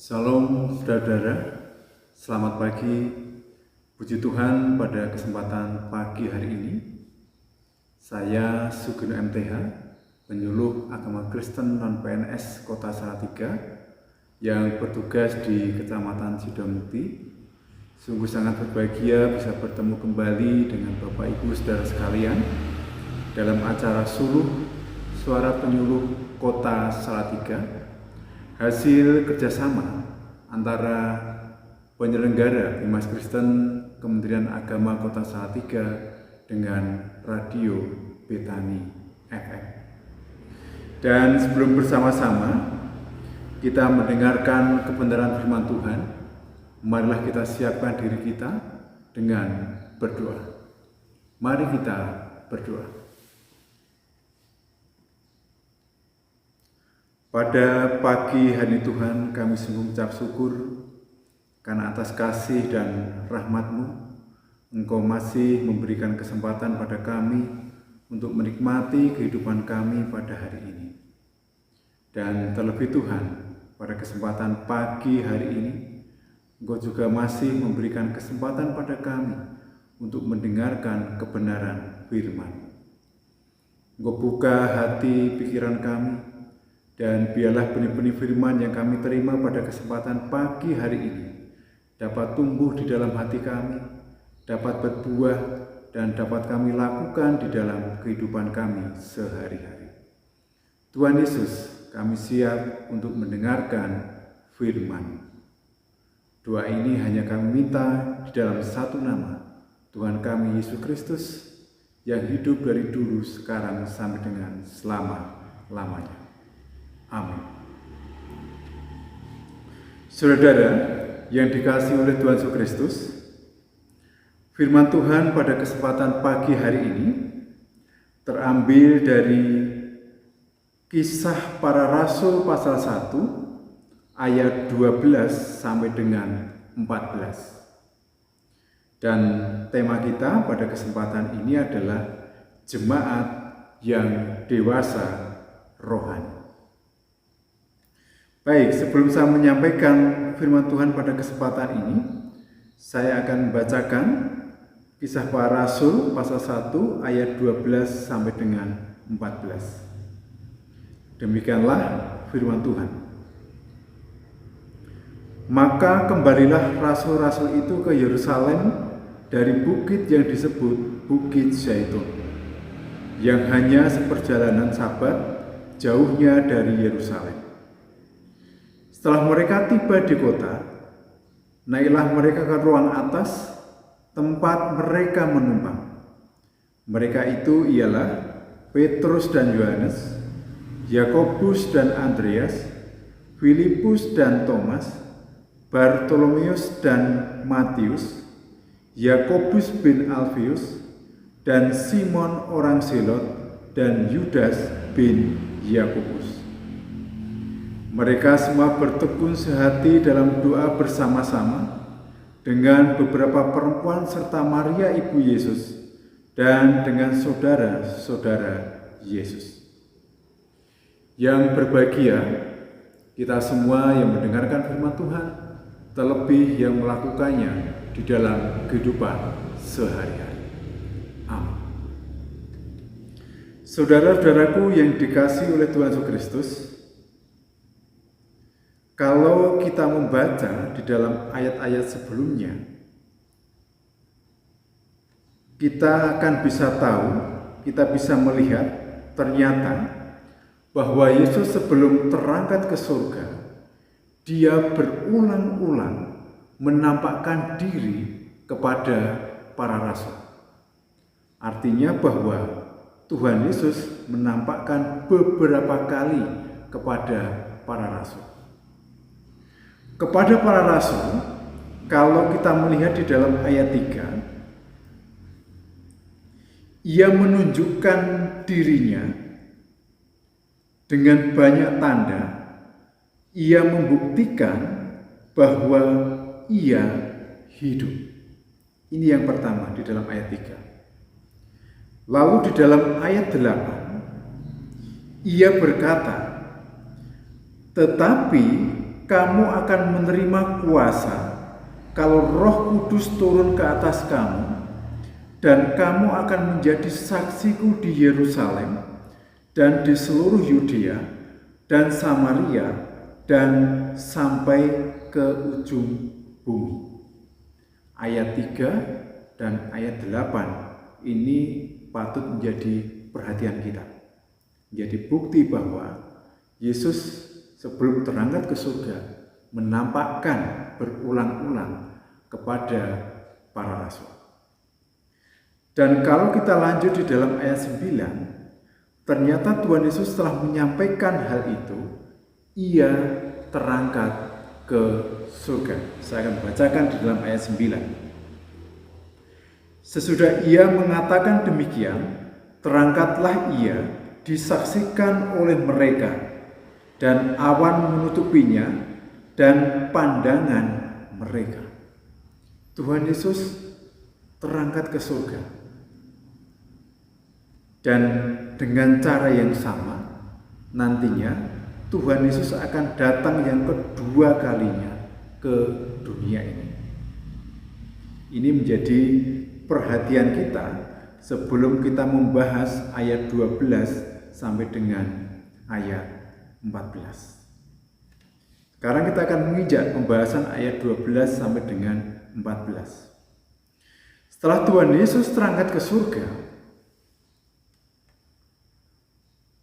Salam saudara-saudara, selamat pagi. Puji Tuhan, pada kesempatan pagi hari ini saya Sugeng MTH, penyuluh agama Kristen non-PNS Kota Salatiga yang bertugas di Kecamatan Sidomukti. Sungguh sangat berbahagia bisa bertemu kembali dengan Bapak Ibu saudara sekalian dalam acara Suluh Suara Penyuluh Kota Salatiga, hasil kerjasama antara penyelenggara Bimas Kristen Kementerian Agama Kota Salatiga dengan Radio Betani FM. Dan sebelum bersama-sama kita mendengarkan kebenaran firman Tuhan, marilah kita siapkan diri kita dengan berdoa. Mari kita berdoa. Pada pagi hari Tuhan, kami sungguh mengucap syukur karena atas kasih dan rahmat-Mu, Engkau masih memberikan kesempatan pada kami untuk menikmati kehidupan kami pada hari ini. Dan terlebih Tuhan, pada kesempatan pagi hari ini, Engkau juga masih memberikan kesempatan pada kami untuk mendengarkan kebenaran firman. Engkau buka hati pikiran kami, dan biarlah benih-benih firman yang kami terima pada kesempatan pagi hari ini dapat tumbuh di dalam hati kami, dapat berbuah, dan dapat kami lakukan di dalam kehidupan kami sehari-hari. Tuhan Yesus, kami siap untuk mendengarkan firman. Doa ini hanya kami minta di dalam satu nama, Tuhan kami Yesus Kristus, yang hidup dari dulu, sekarang, sampai dengan selama-lamanya. Amin. Saudara yang dikasihi oleh Tuhan Yesus Kristus, firman Tuhan pada kesempatan pagi hari ini terambil dari Kisah Para Rasul pasal 1 ayat 12 sampai dengan 14. Dan tema kita pada kesempatan ini adalah jemaat yang dewasa rohani. Baik, sebelum saya menyampaikan firman Tuhan pada kesempatan ini, saya akan membacakan Kisah Para Rasul pasal 1 ayat 12 sampai dengan 14. Demikianlah firman Tuhan. Maka kembalilah rasul-rasul itu ke Yerusalem dari bukit yang disebut Bukit Zaitun, yang hanya seperjalanan Sabat jauhnya dari Yerusalem. Setelah mereka tiba di kota, naiklah mereka ke ruang atas, tempat mereka menumpang. Mereka itu ialah Petrus dan Yohanes, Yakobus dan Andreas, Filipus dan Thomas, Bartolomeus dan Matius, Yakobus bin Alfius, dan Simon orang Zelot, dan Yudas bin Yakobus. Mereka semua bertekun sehati dalam doa bersama-sama dengan beberapa perempuan serta Maria ibu Yesus dan dengan saudara-saudara Yesus. Yang berbahagia kita semua yang mendengarkan firman Tuhan, terlebih yang melakukannya di dalam kehidupan sehari-hari. Amin. Saudara-saudaraku yang dikasihi oleh Tuhan Yesus Kristus, kalau kita membaca di dalam ayat-ayat sebelumnya, kita akan bisa tahu, kita bisa melihat ternyata bahwa Yesus sebelum terangkat ke surga, Dia berulang-ulang menampakkan diri kepada para rasul. Artinya bahwa Tuhan Yesus menampakkan beberapa kali kepada para rasul. Kepada para rasul, kalau kita melihat di dalam ayat 3, Ia menunjukkan dirinya dengan banyak tanda. Ia membuktikan bahwa Ia hidup. Ini yang pertama di dalam ayat 3. Lalu di dalam ayat 8, Ia berkata, tetapi kamu akan menerima kuasa kalau Roh Kudus turun ke atas kamu, dan kamu akan menjadi saksiku di Yerusalem dan di seluruh Yudea dan Samaria dan sampai ke ujung bumi. Ayat 3 dan ayat 8 ini patut menjadi perhatian kita. Menjadi bukti bahwa Yesus sebelum terangkat ke surga menampakkan berulang-ulang kepada para rasul. Dan kalau kita lanjut di dalam ayat 9, ternyata Tuhan Yesus telah menyampaikan hal itu, ia terangkat ke surga. Saya akan bacakan di dalam ayat 9. Sesudah ia mengatakan demikian, terangkatlah ia, disaksikan oleh mereka, dan awan menutupinya, dan pandangan mereka. Tuhan Yesus terangkat ke surga. Dan dengan cara yang sama, nantinya Tuhan Yesus akan datang yang kedua kalinya ke dunia ini. Ini menjadi perhatian kita sebelum kita membahas ayat 12 sampai dengan ayat 14. Sekarang kita akan menginjak pembahasan ayat 12 sampai dengan 14. Setelah Tuhan Yesus terangkat ke surga,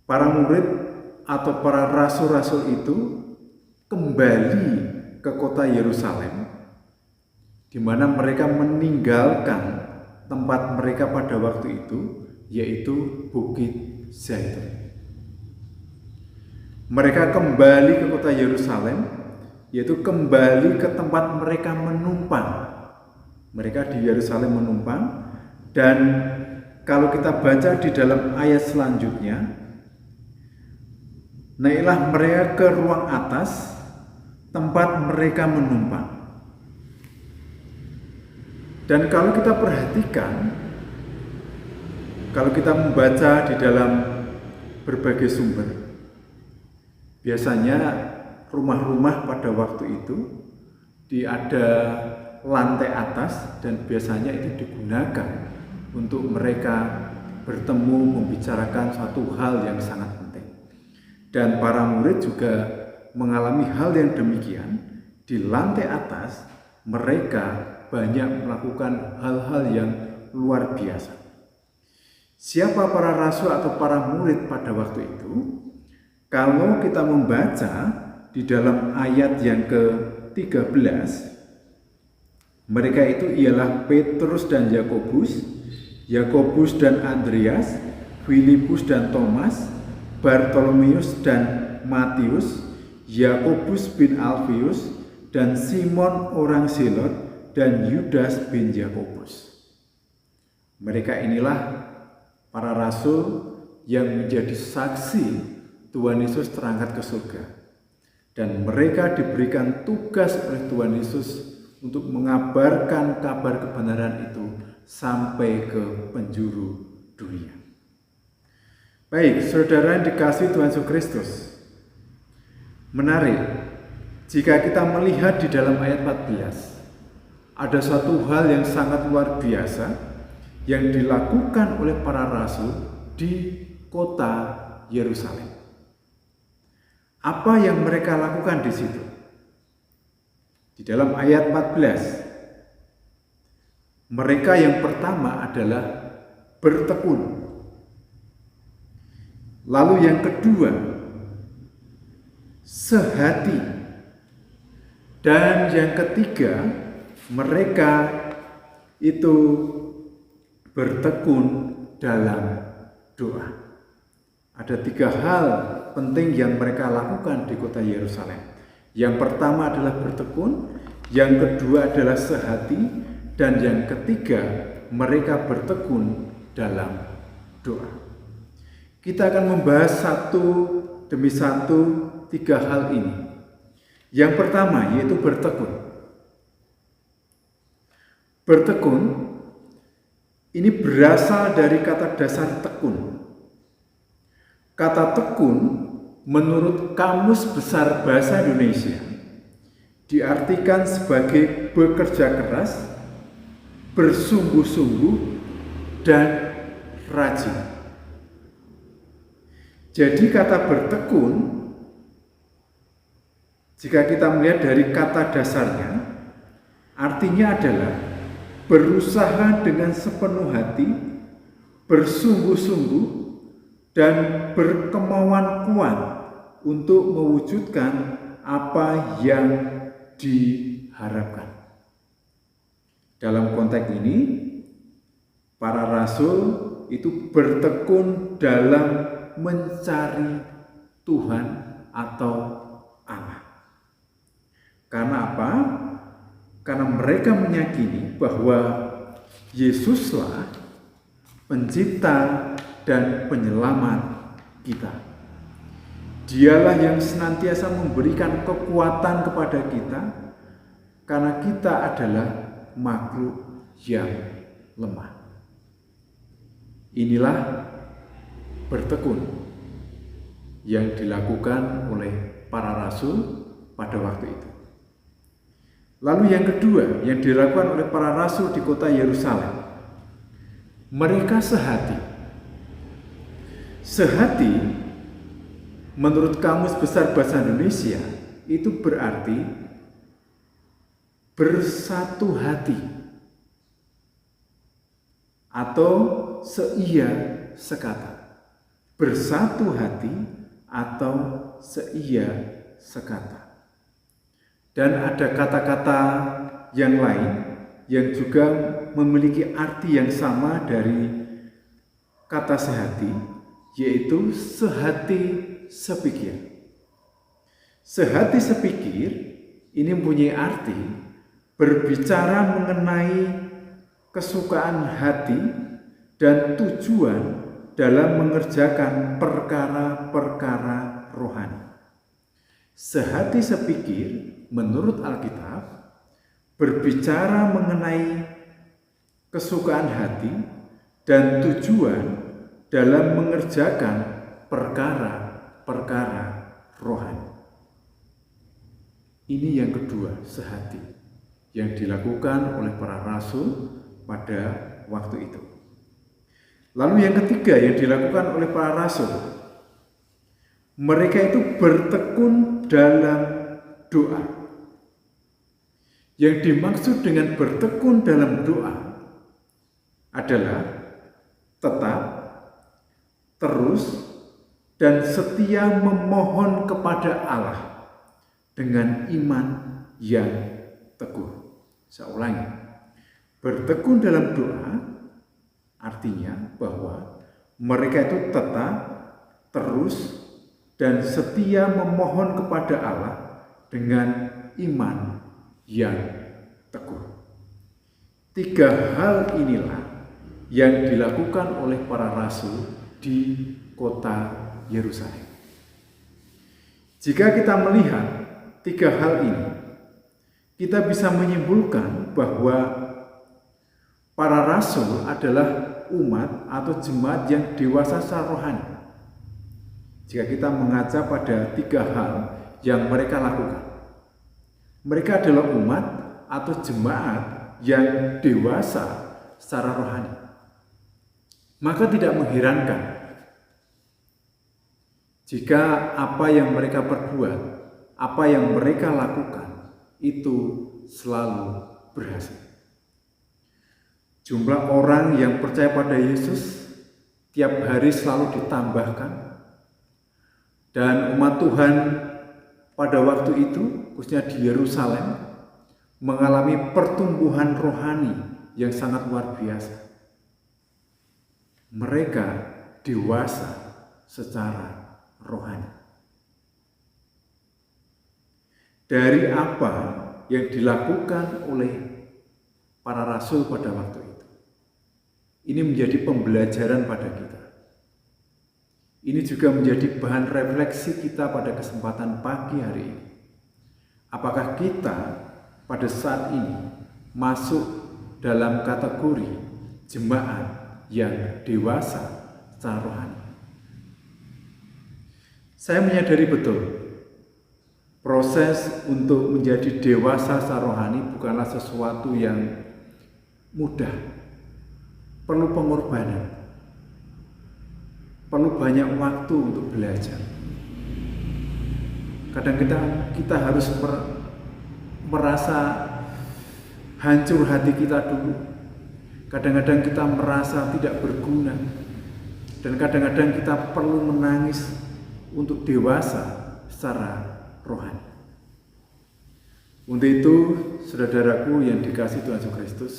para murid atau para rasul-rasul itu kembali ke kota Yerusalem, di mana mereka meninggalkan tempat mereka pada waktu itu, yaitu Bukit Zaitun. Mereka kembali ke kota Yerusalem, yaitu kembali ke tempat mereka menumpang. Mereka di Yerusalem menumpang, dan kalau kita baca di dalam ayat selanjutnya, naiklah mereka ke ruang atas, tempat mereka menumpang. Dan kalau kita perhatikan, kalau kita membaca di dalam berbagai sumber, biasanya rumah-rumah pada waktu itu ada lantai atas, dan biasanya itu digunakan untuk mereka bertemu membicarakan suatu hal yang sangat penting. Dan para murid juga mengalami hal yang demikian. Di lantai atas mereka banyak melakukan hal-hal yang luar biasa. Siapa para rasul atau para murid pada waktu itu? Kalau kita membaca di dalam ayat yang ke-13, mereka itu ialah Petrus dan Yakobus, Yakobus dan Andreas, Filipus dan Thomas, Bartolomeus dan Matius, Yakobus bin Alfius, dan Simon orang Zelot, dan Yudas bin Yakobus. Mereka inilah para rasul yang menjadi saksi Tuhan Yesus terangkat ke surga, dan mereka diberikan tugas oleh Tuhan Yesus untuk mengabarkan kabar kebenaran itu sampai ke penjuru dunia. Baik, saudara yang dikasihi Tuhan Yesus Kristus, menarik jika kita melihat di dalam ayat 14, ada suatu hal yang sangat luar biasa yang dilakukan oleh para rasul di kota Yerusalem. Apa yang mereka lakukan di situ? Di dalam ayat 14, mereka yang pertama adalah bertekun. Lalu yang kedua, sehati. Dan yang ketiga, mereka itu bertekun dalam doa. Ada 3 hal penting yang mereka lakukan di kota Yerusalem. Yang pertama adalah bertekun, yang kedua adalah sehati, dan yang ketiga mereka bertekun dalam doa. Kita akan membahas satu demi satu 3 hal ini. Yang pertama yaitu bertekun. Bertekun ini berasal dari kata dasar tekun. Kata tekun menurut Kamus Besar Bahasa Indonesia diartikan sebagai bekerja keras, bersungguh-sungguh, dan rajin. Jadi kata bertekun, jika kita melihat dari kata dasarnya, artinya adalah berusaha dengan sepenuh hati, bersungguh-sungguh, dan berkemauan kuat untuk mewujudkan apa yang diharapkan. Dalam konteks ini, para rasul itu bertekun dalam mencari Tuhan atau Allah. Karena apa? Karena mereka meyakini bahwa Yesuslah pencipta dan penyelamat kita. Dialah yang senantiasa memberikan kekuatan kepada kita karena kita adalah makhluk yang lemah. Inilah bertekun yang dilakukan oleh para rasul pada waktu itu. Lalu yang kedua yang dilakukan oleh para rasul di kota Yerusalem, mereka sehati. Sehati menurut Kamus Besar Bahasa Indonesia itu berarti bersatu hati atau seia sekata. Bersatu hati atau seia sekata. Dan ada kata-kata yang lain yang juga memiliki arti yang sama dari kata sehati, yaitu sehati sepikir. Sehati sepikir ini mempunyai arti berbicara mengenai kesukaan hati dan tujuan dalam mengerjakan perkara-perkara rohani. Sehati sepikir menurut Alkitab berbicara mengenai kesukaan hati dan tujuan dalam mengerjakan perkara-perkara rohani. Ini yang kedua, sehati, yang dilakukan oleh para rasul pada waktu itu. Lalu yang ketiga yang dilakukan oleh para rasul, mereka itu bertekun dalam doa. Yang dimaksud dengan bertekun dalam doa adalah tetap, terus, dan setia memohon kepada Allah dengan iman yang teguh. Saya ulangi, bertekun dalam doa artinya bahwa mereka itu tetap, terus, dan setia memohon kepada Allah dengan iman yang teguh. Tiga hal inilah yang dilakukan oleh para rasul di kota Yerusalem. Jika kita melihat tiga hal ini, kita bisa menyimpulkan bahwa para rasul adalah umat atau jemaat yang dewasa secara rohani. Jika kita mengaca pada tiga hal yang mereka lakukan, mereka adalah umat atau jemaat yang dewasa secara rohani. Maka tidak mengherankan jika apa yang mereka perbuat, apa yang mereka lakukan itu selalu berhasil. Jumlah orang yang percaya pada Yesus tiap hari selalu ditambahkan, dan umat Tuhan pada waktu itu, khususnya di Yerusalem, mengalami pertumbuhan rohani yang sangat luar biasa. Mereka dewasa secara rohani. Dari apa yang dilakukan oleh para rasul pada waktu itu, ini menjadi pembelajaran pada kita. Ini juga menjadi bahan refleksi kita pada kesempatan pagi hari ini. Apakah kita pada saat ini masuk dalam kategori jemaat yang dewasa secara rohani? Saya menyadari betul Proses untuk menjadi dewasa secara rohani bukanlah sesuatu yang mudah. Perlu pengorbanan. Perlu banyak waktu untuk belajar. Kadang kita harus merasa hancur hati kita dulu. Kadang-kadang kita merasa tidak berguna. Dan kadang-kadang kita perlu menangis untuk dewasa secara rohani. Untuk itu, saudaraku yang dikasihi Tuhan Yesus Kristus,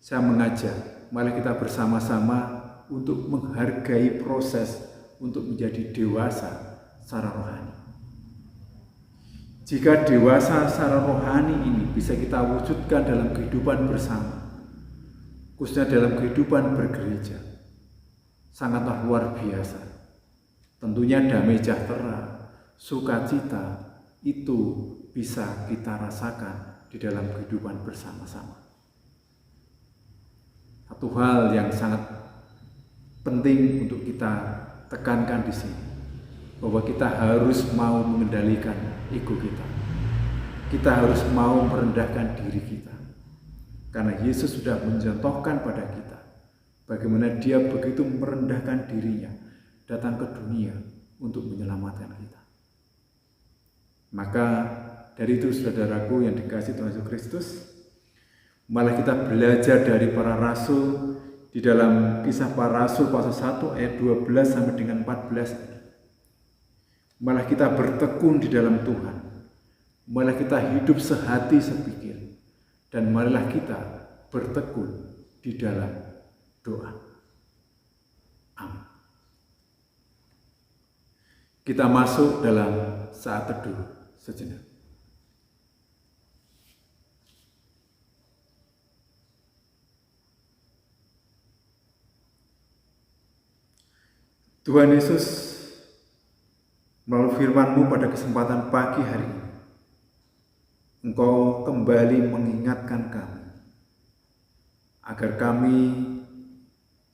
saya mengajak, mari kita bersama-sama untuk menghargai proses untuk menjadi dewasa secara rohani. Jika dewasa secara rohani ini bisa kita wujudkan dalam kehidupan bersama, khususnya dalam kehidupan bergereja, sangatlah luar biasa. Tentunya damai sejahtera, sukacita itu bisa kita rasakan di dalam kehidupan bersama-sama. Satu hal yang sangat penting untuk kita tekankan di sini, bahwa kita harus mau mengendalikan ego kita. Kita harus mau merendahkan diri kita. Karena Yesus sudah mencontohkan pada kita bagaimana Dia begitu merendahkan dirinya datang ke dunia untuk menyelamatkan kita. Maka dari itu, saudaraku yang dikasihi Tuhan Yesus Kristus, malah kita belajar dari para rasul di dalam Kisah Para Rasul pasal 1 ayat 12 sampai dengan 14. Malah kita bertekun di dalam Tuhan. Malah kita hidup sehati sepikir. Dan marilah kita bertekun di dalam doa. Amin. Kita masuk dalam saat teduh sejenak. Tuhan Yesus, melalui firman-Mu pada kesempatan pagi hari ini, Engkau kembali mengingatkan kami, agar kami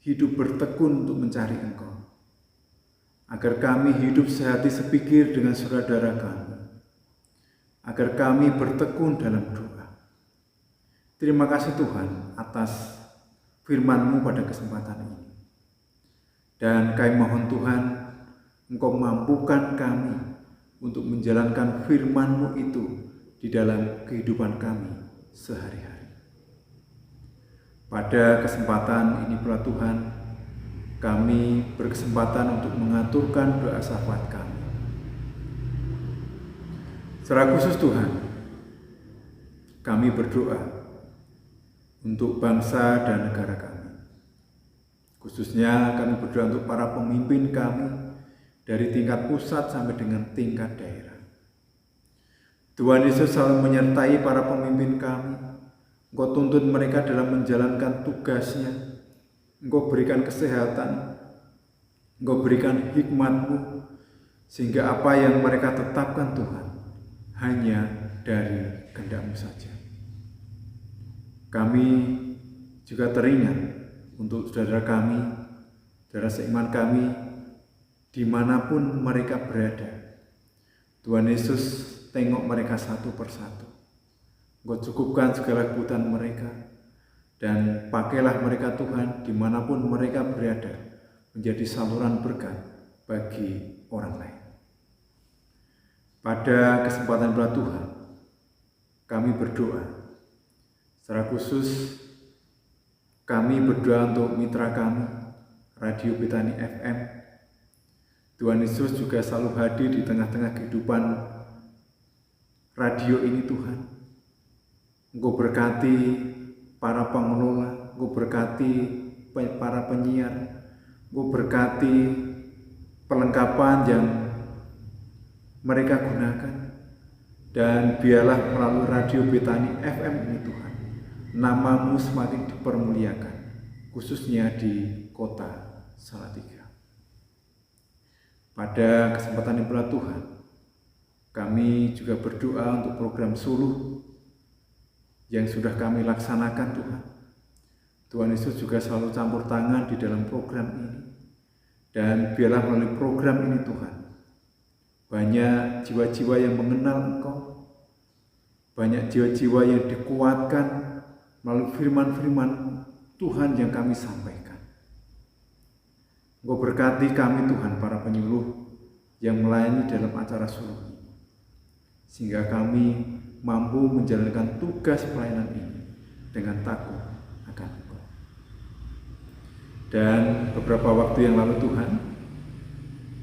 hidup bertekun untuk mencari Engkau, agar kami hidup sehati sepikir dengan saudara kami, agar kami bertekun dalam doa. Terima kasih Tuhan atas firman-Mu pada kesempatan ini. Dan kami mohon Tuhan, Engkau mampukan kami untuk menjalankan firman-Mu itu di dalam kehidupan kami sehari-hari. Pada kesempatan ini pula Tuhan, kami berkesempatan untuk mengaturkan doa syafaat kami. Secara khusus Tuhan, kami berdoa untuk bangsa dan negara kami. Khususnya kami berdoa untuk para pemimpin kami dari tingkat pusat sampai dengan tingkat daerah. Tuhan Yesus selalu menyertai para pemimpin kami. Engkau tuntun mereka dalam menjalankan tugasnya. Engkau berikan kesehatan. Engkau berikan hikmat-Mu, sehingga apa yang mereka tetapkan Tuhan hanya dari kehendak-Mu saja. Kami juga teringat untuk saudara kami, saudara seiman kami, dimanapun mereka berada. Tuhan Yesus tengok mereka satu persatu. Engkau cukupkan segala kebutuhan mereka, dan pakailah mereka Tuhan dimanapun mereka berada, menjadi saluran berkat bagi orang lain. Pada kesempatan pula Tuhan, kami berdoa, secara khusus kami berdoa untuk mitra kami, Radio Betani FM. Tuhan Yesus juga selalu hadir di tengah-tengah kehidupan radio ini Tuhan. Engkau berkati para pengelola, Engkau berkati para penyiar, Engkau berkati perlengkapan yang mereka gunakan. Dan biarlah melalui Radio Betani FM ini Tuhan, nama-Mu semakin dipermuliakan, khususnya di kota Salatiga. Pada kesempatan ini pula Tuhan, kami juga berdoa untuk program suluh yang sudah kami laksanakan Tuhan. Tuhan Yesus juga selalu campur tangan di dalam program ini. Dan biarlah melalui program ini Tuhan, banyak jiwa-jiwa yang mengenal Engkau, banyak jiwa-jiwa yang dikuatkan melalui firman-firman Tuhan yang kami sampaikan. Engkau berkati kami Tuhan, para penyuluh yang melayani dalam acara suluh ini, sehingga kami mampu menjalankan tugas pelayanan ini dengan takut akan Engkau. Dan beberapa waktu yang lalu Tuhan,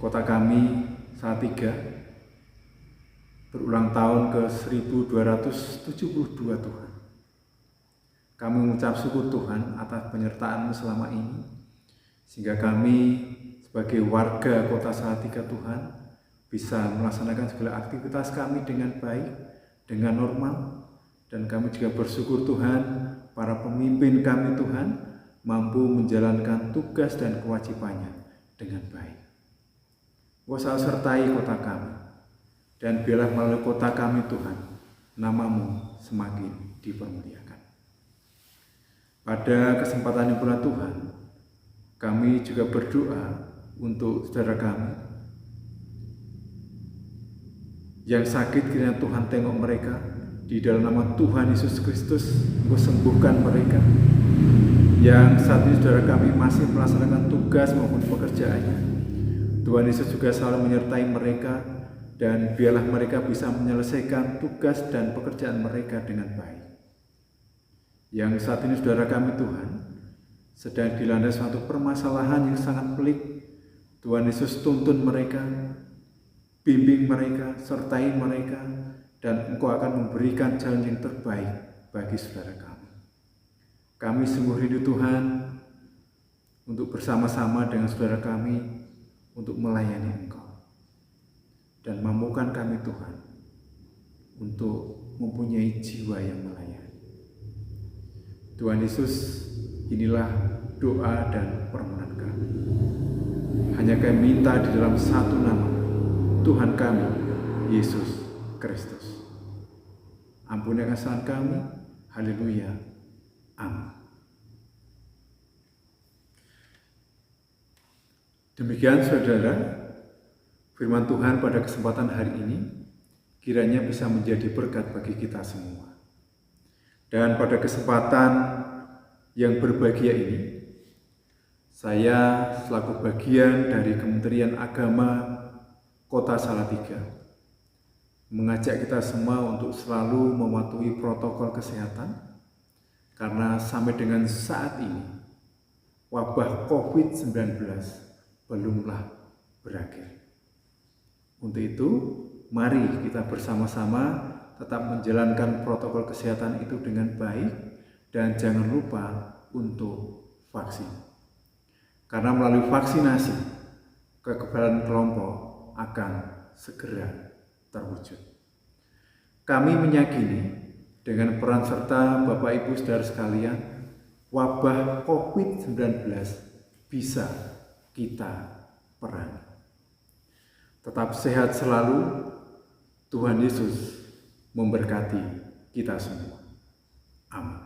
kota kami Salatiga berulang tahun ke 1272 Tuhan. Kami mengucap syukur Tuhan atas penyertaan-Mu selama ini, sehingga kami sebagai warga kota Salatiga Tuhan bisa melaksanakan segala aktivitas kami dengan baik, dengan normal, dan kami juga bersyukur Tuhan para pemimpin kami Tuhan mampu menjalankan tugas dan kewajibannya dengan baik. Engkau selalu sertai kota kami, dan biarlah melalui kota kami Tuhan, nama-Mu semakin dipermuliakan. Pada kesempatan yang pula Tuhan, kami juga berdoa untuk saudara kami yang sakit, kiranya Tuhan tengok mereka, di dalam nama Tuhan Yesus Kristus, Engkau sembuhkan mereka. Yang saat ini saudara kami masih melaksanakan tugas maupun pekerjaannya, Tuhan Yesus juga selalu menyertai mereka, dan biarlah mereka bisa menyelesaikan tugas dan pekerjaan mereka dengan baik. Yang saat ini saudara kami Tuhan sedang dilanda suatu permasalahan yang sangat pelik, Tuhan Yesus tuntun mereka, bimbing mereka, sertai mereka, dan Engkau akan memberikan jalan yang terbaik bagi saudara kami. Kami sungguh rindu Tuhan untuk bersama-sama dengan saudara kami untuk melayani Engkau, dan mampukan kami Tuhan untuk mempunyai jiwa yang melayani. Tuhan Yesus, inilah doa dan permohonan kami. Hanya kami minta di dalam satu nama, Tuhan kami, Yesus Kristus. Ampuni kesalahan kami. Haleluya. Amin. Demikian saudara, firman Tuhan pada kesempatan hari ini kiranya bisa menjadi berkat bagi kita semua. Dan pada kesempatan yang berbahagia ini, saya selaku bagian dari Kementerian Agama Kota Salatiga mengajak kita semua untuk selalu mematuhi protokol kesehatan, karena sampai dengan saat ini wabah COVID-19 belumlah berakhir. Untuk itu, mari kita bersama-sama tetap menjalankan protokol kesehatan itu dengan baik, dan jangan lupa untuk vaksin. Karena melalui vaksinasi, kekebalan kelompok akan segera terwujud. Kami meyakini dengan peran serta Bapak Ibu Saudara sekalian, wabah COVID-19 bisa kita perangi. Tetap sehat selalu. Tuhan Yesus memberkati kita semua. Amin.